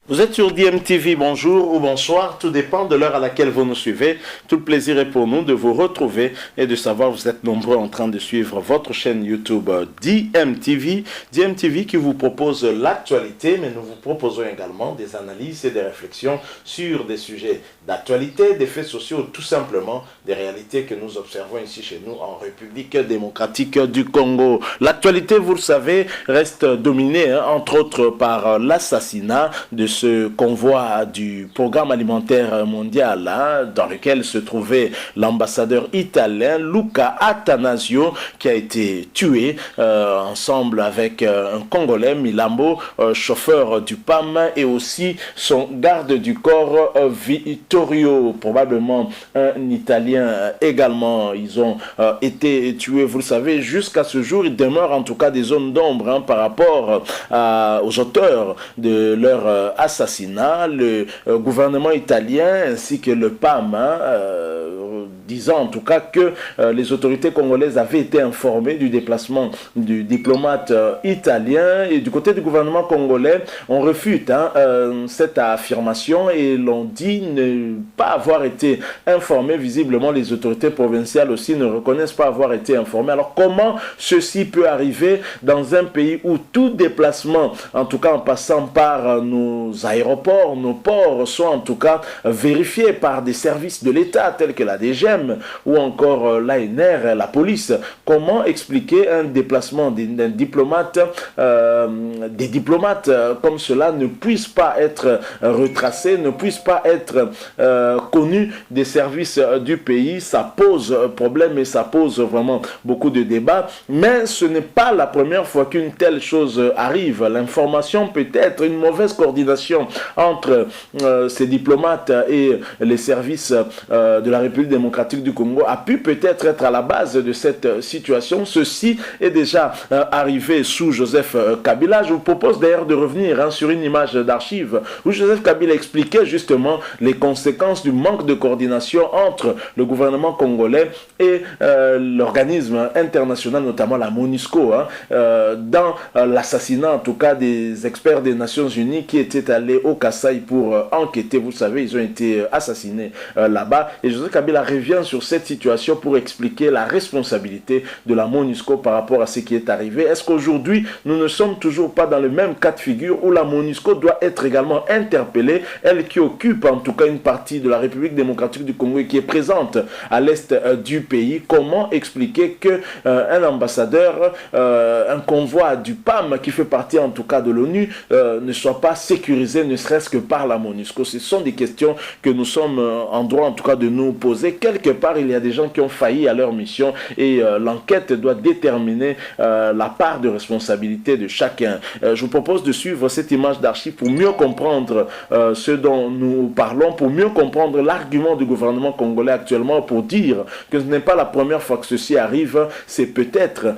Vous êtes sur DMTV, bonjour ou bonsoir, tout dépend de l'heure à laquelle vous nous suivez. Tout le plaisir est pour nous de vous retrouver et de savoir que vous êtes nombreux en train de suivre votre chaîne YouTube DMTV. DMTV qui vous propose l'actualité, mais nous vous proposons également des analyses et des réflexions sur des sujets d'actualité, des faits sociaux, tout simplement des réalités que nous observons ici chez nous en République démocratique du Congo. L'actualité, vous le savez, reste dominée, entre autres, par l'assassinat de ce convoi du programme alimentaire mondial dans lequel se trouvait l'ambassadeur italien Luca Attanasio qui a été tué ensemble avec un Congolais, Milambo, chauffeur du PAM, et aussi son garde du corps Vittorio, probablement un Italien également. Ils ont été tués, vous le savez. Jusqu'à ce jour, il demeure en tout cas des zones d'ombre par rapport aux auteurs de leur assassinat. Le gouvernement italien ainsi que le PAM disant en tout cas que les autorités congolaises avaient été informées du déplacement du diplomate italien, et du côté du gouvernement congolais on refute cette affirmation et l'on dit ne pas avoir été informé. Visiblement les autorités provinciales aussi ne reconnaissent pas avoir été informées. Alors comment ceci peut arriver dans un pays où tout déplacement, en tout cas en passant par nos aéroports, nos ports, sont en tout cas vérifiés par des services de l'État tels que la DGM ou encore l'ANR, la police? Comment expliquer un déplacement d'un diplomate, des diplomates comme cela ne puissent pas être retracés, ne puissent pas être connus des services du pays? Ça pose problème et ça pose vraiment beaucoup de débats, mais ce n'est pas la première fois qu'une telle chose arrive. L'information peut être une mauvaise coordination entre ces diplomates et les services de la République démocratique du Congo a pu peut-être être à la base de cette situation. Ceci est déjà arrivé sous Joseph Kabila. Je vous propose d'ailleurs de revenir sur une image d'archive où Joseph Kabila expliquait justement les conséquences du manque de coordination entre le gouvernement congolais et l'organisme international, notamment la MONUSCO, dans l'assassinat en tout cas des experts des Nations Unies qui étaient allés au Kasaï pour enquêter. Vous savez, ils ont été assassinés là-bas, et Joseph Kabila revient sur cette situation pour expliquer la responsabilité de la MONUSCO par rapport à ce qui est arrivé. Est-ce qu'aujourd'hui nous ne sommes toujours pas dans le même cas de figure où la MONUSCO doit être également interpellée, elle qui occupe en tout cas une partie de la République démocratique du Congo et qui est présente à l'est du pays? Comment expliquer que un ambassadeur, un convoi du PAM qui fait partie en tout cas de l'ONU ne soit pas sécurisé, ne serait-ce que par la MONUSCO? Ce sont des questions que nous sommes en droit en tout cas de nous poser. Quelque part, il y a des gens qui ont failli à leur mission et l'enquête doit déterminer la part de responsabilité de chacun. Je vous propose de suivre cette image d'archive pour mieux comprendre ce dont nous parlons, pour mieux comprendre l'argument du gouvernement congolais actuellement, pour dire que ce n'est pas la première fois que ceci arrive. C'est peut-être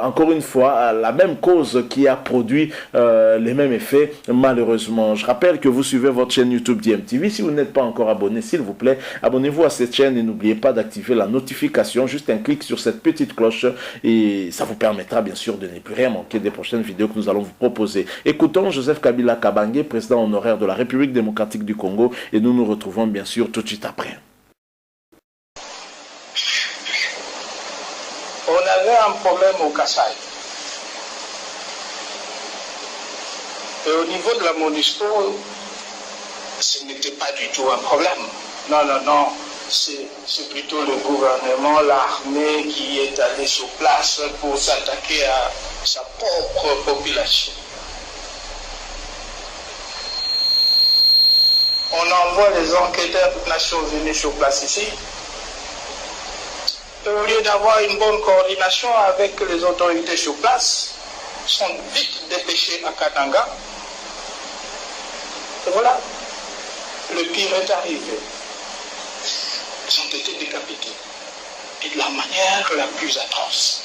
encore une fois la même cause qui a produit les mêmes effets, malheureusement. Je rappelle que vous suivez votre chaîne YouTube DMTV. Si vous n'êtes pas encore abonné, s'il vous plaît, abonnez-vous à cette chaîne et n'oubliez pas d'activer la notification. Juste un clic sur cette petite cloche et ça vous permettra bien sûr de ne plus rien manquer des prochaines vidéos que nous allons vous proposer. Écoutons Joseph Kabila Kabange, président honoraire de la République démocratique du Congo, et nous nous retrouvons bien sûr tout de suite après. On avait un problème au Kasaï. Et au niveau de la MONUSCO, ce n'était pas du tout un problème. Non, non, non. C'est plutôt le gouvernement, l'armée qui est allé sur place pour s'attaquer à sa propre population. On envoie les enquêteurs des Nations Unies sur place ici. Et au lieu d'avoir une bonne coordination avec les autorités sur place, ils sont vite dépêchés à Katanga. Et voilà, le pire est arrivé. Ils ont été décapités. Et de la manière la plus atroce.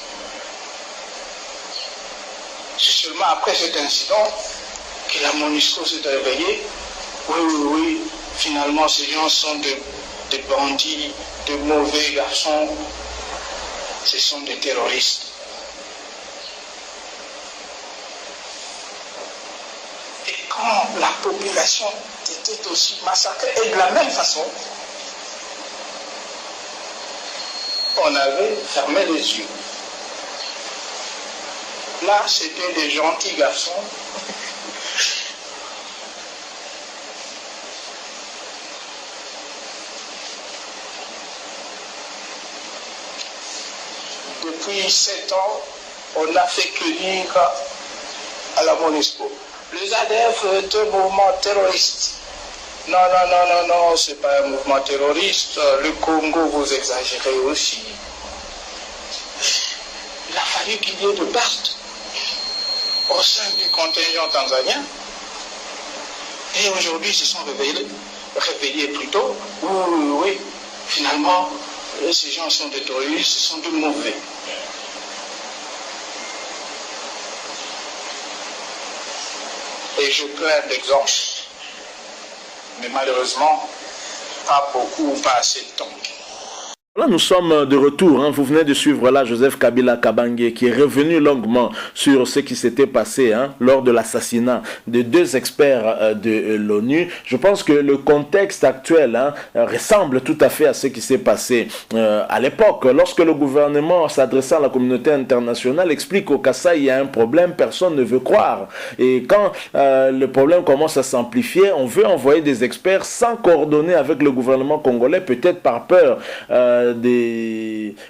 C'est seulement après cet incident que la MONUSCO s'est réveillée. Oui, oui, oui, finalement ces gens sont des bandits, de mauvais garçons. Ce sont des terroristes. Et quand la population était aussi massacrée. Et de la même façon, on avait fermé les yeux. Là, c'était des gentils garçons. Depuis 7 ans, on n'a fait que dire à la MONUSCO. Les ADF est un mouvement terroriste. Non, non, non, non, non, c'est pas un mouvement terroriste. Le Congo, vous exagérez aussi. Il a fallu qu'il y ait de pertes au sein du contingent tanzanien. Et aujourd'hui, ils se sont réveillés plutôt. Oui, finalement, ces gens sont des terroristes, ce sont des mauvais. Et je plains d'exemples. Mais malheureusement, pas beaucoup ou pas assez de temps. Là, nous sommes de retour. Vous venez de suivre là Joseph Kabila Kabange qui est revenu longuement sur ce qui s'était passé lors de l'assassinat de 2 experts de l'ONU. Je pense que le contexte actuel ressemble tout à fait à ce qui s'est passé à l'époque. Lorsque le gouvernement, s'adressant à la communauté internationale, explique qu'au Kasaï il y a un problème, personne ne veut croire. Et quand le problème commence à s'amplifier, on veut envoyer des experts sans coordonner avec le gouvernement congolais, peut-être par peur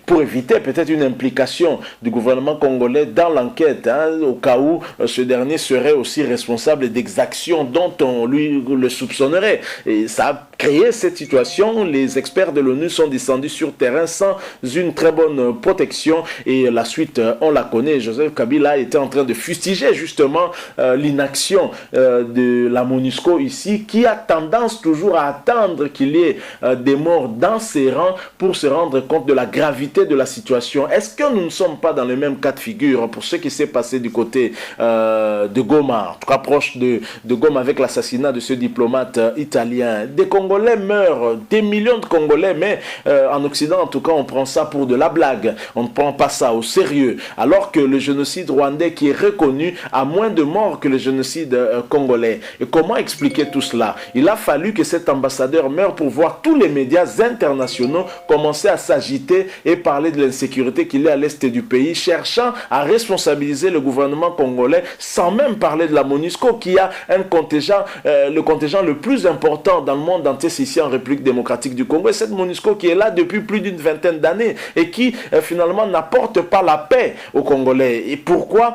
pour éviter peut-être une implication du gouvernement congolais dans l'enquête, au cas où ce dernier serait aussi responsable d'exactions dont on lui le soupçonnerait. Et ça a créé cette situation. Les experts de l'ONU sont descendus sur terrain sans une très bonne protection et la suite, on la connaît. Joseph Kabila était en train de fustiger justement l'inaction de la MONUSCO ici, qui a tendance toujours à attendre qu'il y ait des morts dans ses rangs pour se rendre compte de la gravité de la situation. Est-ce que nous ne sommes pas dans le même cas de figure pour ce qui s'est passé du côté de Goma, en tout cas proche de Goma, avec l'assassinat de ce diplomate italien? Des Congolais meurent, des millions de Congolais, mais en Occident en tout cas on prend ça pour de la blague, on ne prend pas ça au sérieux, alors que le génocide rwandais qui est reconnu a moins de morts que le génocide congolais. Et comment expliquer tout cela? Il a fallu que cet ambassadeur meure pour voir tous les médias internationaux commencer à s'agiter et parler de l'insécurité qu'il y a à l'est du pays, cherchant à responsabiliser le gouvernement congolais sans même parler de la MONUSCO qui a un contingent, le contingent le plus important dans le monde entier, c'est ici en République démocratique du Congo. Et cette MONUSCO qui est là depuis plus d'une vingtaine d'années et qui finalement n'apporte pas la paix aux Congolais. Et pourquoi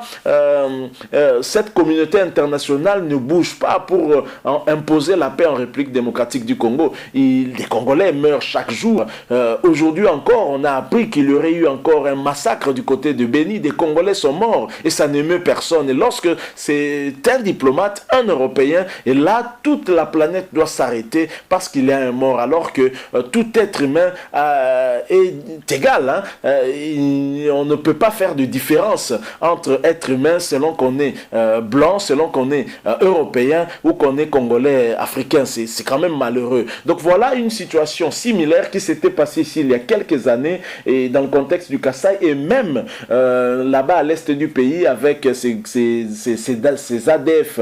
cette communauté internationale ne bouge pas pour imposer la paix en République démocratique du Congo? Les Congolais meurent chaque jour. Aujourd'hui encore, on a appris qu'il y aurait eu encore un massacre du côté de Béni. Des Congolais sont morts et ça n'émeut personne. Et lorsque c'est un diplomate, un Européen, et là, toute la planète doit s'arrêter parce qu'il y a un mort, alors que tout être humain est égal. On ne peut pas faire de différence entre être humain selon qu'on est blanc, selon qu'on est européen ou qu'on est congolais, africain. C'est quand même malheureux. Donc voilà une situation similaire qui s'était passée ici il y a quelques années et dans le contexte du Kasaï et même là-bas à l'est du pays avec ces ADF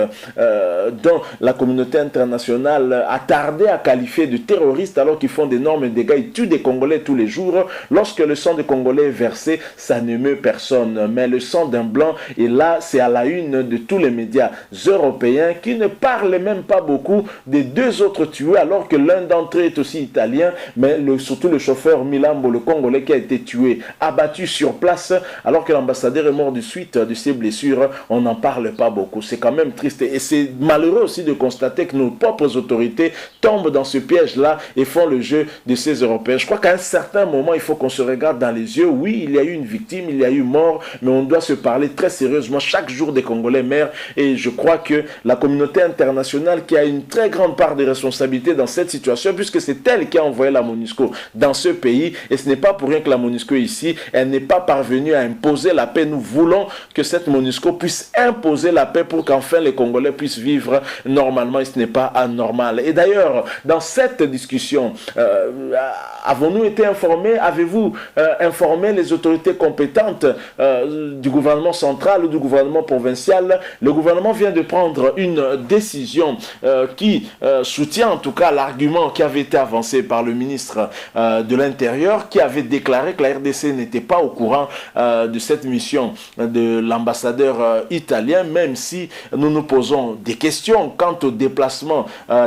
dont la communauté internationale a tardé à qualifier de terroristes alors qu'ils font d'énormes dégâts, ils tuent des Congolais tous les jours. Lorsque le sang des Congolais est versé, ça n'émeut personne, mais le sang d'un blanc, et là c'est à la une de tous les médias européens qui ne parlent même pas beaucoup des 2 autres tués alors que l'un d'entre eux est aussi italien, mais surtout le chauffeur Milambo, le Congolais qui a été tué, abattu sur place alors que l'ambassadeur est mort de suite de ses blessures. On n'en parle pas beaucoup. C'est quand même triste et c'est malheureux aussi de constater que nos propres autorités tombent dans ce piège-là et font le jeu de ces Européens. Je crois qu'à un certain moment, il faut qu'on se regarde dans les yeux. Oui, il y a eu une victime, il y a eu mort, mais on doit se parler très sérieusement. Chaque jour, des Congolais meurent et je crois que la communauté internationale qui a une très grande part de responsabilité dans cette situation, puisque c'est elle qui a envoyé la MONUSCO dans ce ce pays. Et ce n'est pas pour rien que la MONUSCO ici, elle n'est pas parvenue à imposer la paix. Nous voulons que cette MONUSCO puisse imposer la paix pour qu'enfin les Congolais puissent vivre normalement, et ce n'est pas anormal. Et d'ailleurs, dans cette discussion, avons-nous été informés, avez-vous informé les autorités compétentes du gouvernement central ou du gouvernement provincial? Le gouvernement vient de prendre une décision qui soutient en tout cas l'argument qui avait été avancé par le ministre de l'Intérieur, qui avait déclaré que la RDC n'était pas au courant de cette mission de l'ambassadeur italien, même si nous nous posons des questions quant au déplacement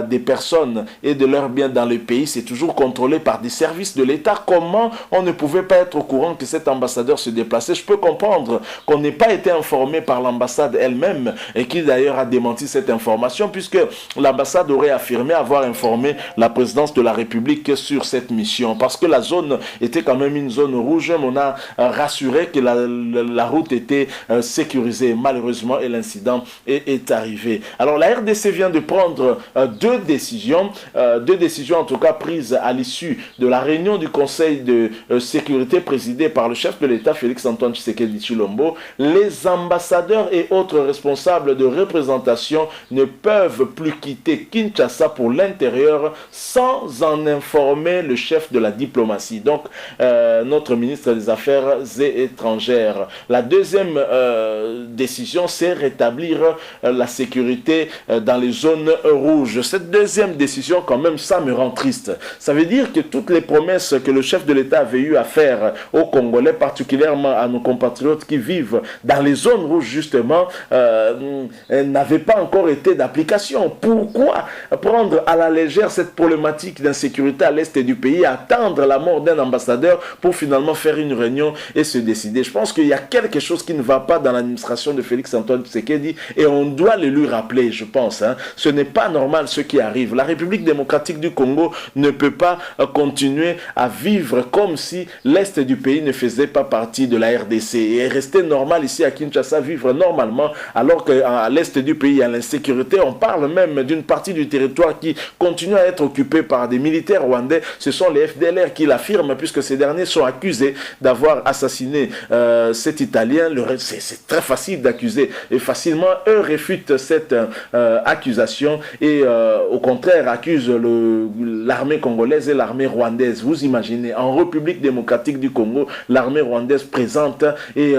des personnes et de leurs biens dans le pays. C'est toujours contrôlé par des services de l'État. Comment on ne pouvait pas être au courant que cet ambassadeur se déplaçait? Je peux comprendre qu'on n'ait pas été informé par l'ambassade elle-même, et qui d'ailleurs a démenti cette information, puisque l'ambassade aurait affirmé avoir informé la présidence de la République sur cette mission, parce que la zone était quand même une zone rouge. On a rassuré que la route était sécurisée, malheureusement, et l'incident est arrivé. Alors la RDC vient de prendre deux décisions en tout cas prises à l'issue de la réunion du Conseil de sécurité présidée par le chef de l'État Félix-Antoine Tshisekedi Tshilombo. Les ambassadeurs et autres responsables de représentation ne peuvent plus quitter Kinshasa pour l'intérieur sans en informer le chef de la diplomatie, donc notre ministre des Affaires étrangères. La deuxième décision, c'est rétablir la sécurité dans les zones rouges. Cette deuxième décision, quand même, ça me rend triste. Ça veut dire que toutes les promesses que le chef de l'État avait eu à faire aux Congolais, particulièrement à nos compatriotes qui vivent dans les zones rouges, justement, n'avaient pas encore été d'application. Pourquoi prendre à la légère cette problématique d'insécurité à l'est du pays, attendre la mort d'un ambassadeur pour finalement faire une réunion et se décider? Je pense qu'il y a quelque chose qui ne va pas dans l'administration de Félix-Antoine Tshisekedi, et on doit le lui rappeler, je pense. Ce n'est pas normal ce qui arrive. La République démocratique du Congo ne peut pas continuer à vivre comme si l'est du pays ne faisait pas partie de la RDC et rester normal ici à Kinshasa, vivre normalement, alors qu'à l'est du pays il y a l'insécurité. On parle même d'une partie du territoire qui continue à être occupée par des militaires rwandais. Ce sont les FDLR qui l'affirment, puisque ces derniers sont accusés d'avoir assassiné cet Italien. C'est très facile d'accuser, et facilement eux réfutent cette accusation et au contraire accusent l'armée congolaise et l'armée rwandaise. Vous imaginez, en République démocratique du Congo, l'armée rwandaise présente et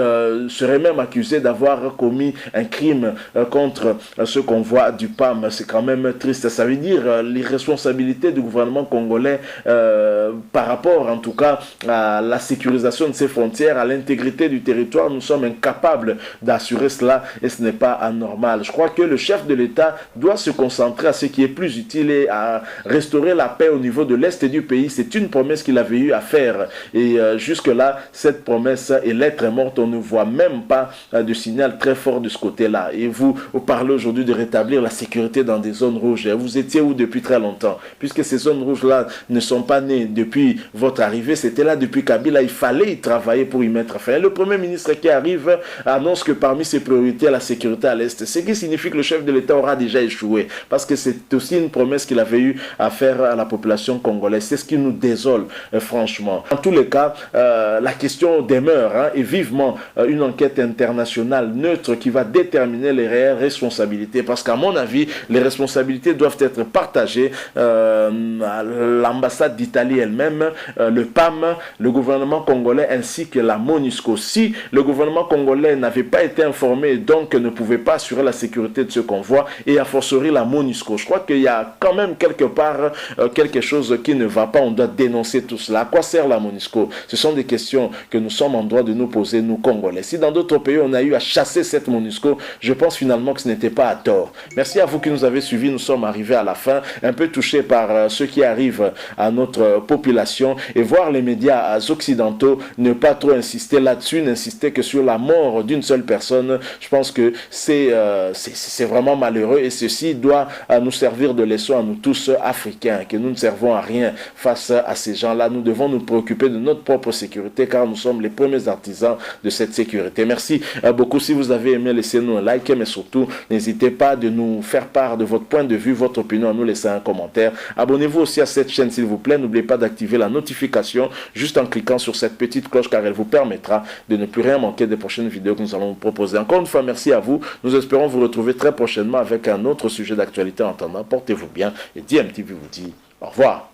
serait même accusée d'avoir commis un crime contre ce convoi du PAM. C'est quand même triste. Ça veut dire l'irresponsabilité du gouvernement congolais par rapport en tout cas à la sécurisation de ses frontières, à l'intégrité du territoire. Nous sommes incapables d'assurer cela, et ce n'est pas anormal. Je crois que le chef de l'État doit se concentrer à ce qui est plus utile et à restaurer la paix au niveau de l'est du pays. C'est une promesse qu'il avait eu à faire, et jusque-là, cette promesse est lettre morte. On ne voit même pas de signal très fort de ce côté-là. Et vous parlez aujourd'hui de rétablir la sécurité dans des zones rouges. Vous étiez où depuis très longtemps? Puisque ces zones rouges-là ne sont pas nées depuis votre arrivée, c'était là depuis Kabila. Il fallait y travailler pour y mettre fin. Le Premier ministre qui arrive annonce que parmi ses priorités, la sécurité à l'Est, ce qui signifie que le chef de l'État aura déjà échoué, parce que c'est aussi une promesse qu'il avait eu à faire à la population congolaise. C'est ce qui nous désole, franchement. En tous les cas, la question demeure, et vivement une enquête internationale neutre qui va déterminer les réelles responsabilités, parce qu'à mon avis, les responsabilités doivent être partagées. L'ambassade d'Italie elle-même, le PAM, le gouvernement congolais ainsi que la MONUSCO. Si le gouvernement congolais n'avait pas été informé et donc ne pouvait pas assurer la sécurité de ce convoi, et a fortiori la MONUSCO, je crois qu'il y a quand même quelque part quelque chose qui ne va pas. On doit dénoncer tout cela. À quoi sert la MONUSCO? Ce sont des questions que nous sommes en droit de nous poser, nous Congolais. Si dans d'autres pays on a eu à chasser cette MONUSCO, je pense finalement que ce n'était pas à tort. Merci à vous qui nous avez suivis. Nous sommes arrivés à la fin, un peu touchés par ce qui arrive à notre population, et voir les médias occidentaux ne pas trop insister là-dessus, n'insister que sur la mort d'une seule personne. Je pense que c'est vraiment malheureux, et ceci doit nous servir de leçon à nous tous Africains, que nous ne servons à rien face à ces gens-là. Nous devons nous préoccuper de notre propre sécurité, car nous sommes les premiers artisans de cette sécurité. Merci beaucoup. Si vous avez aimé, laissez-nous un like, mais surtout, n'hésitez pas de nous faire part de votre point de vue, votre opinion, à nous laisser un commentaire. Abonnez-vous aussi à cette chaîne, s'il vous plaît. N'oubliez pas d'activer activer la notification juste en cliquant sur cette petite cloche car elle vous permettra de ne plus rien manquer des prochaines vidéos que nous allons vous proposer. Encore une fois, merci à vous. Nous espérons vous retrouver très prochainement avec un autre sujet d'actualité. En attendant, portez-vous bien et DMTV vous dit au revoir.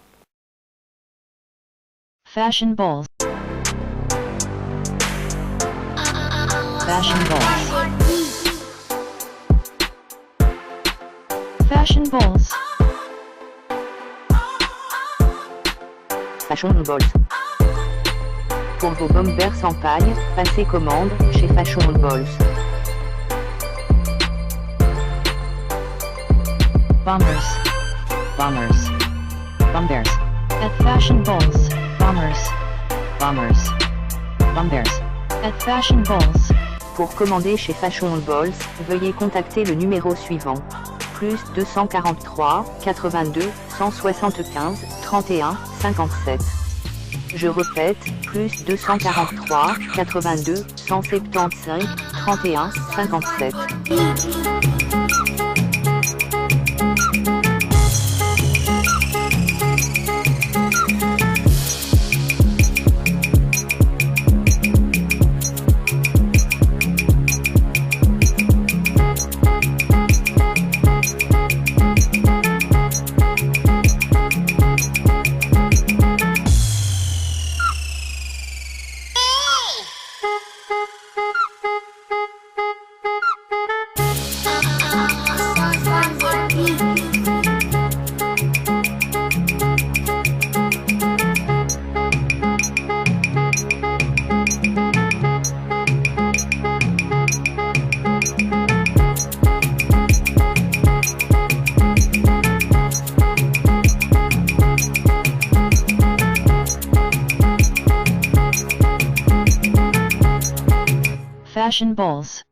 Fashion balls. Fashion balls. Fashion balls. Fashion Balls. Pour vos bombers sans paille, passez commande chez Fashion Balls. Bombers. Bombers. Bombers. At Fashion balls. Bombers. Bombers. Bombers. At Fashion balls. Pour commander chez Fashion Balls, veuillez contacter le numéro suivant. Plus 243 82 175 31 57. Je répète, plus 243 82 175 31 57. Fashion balls.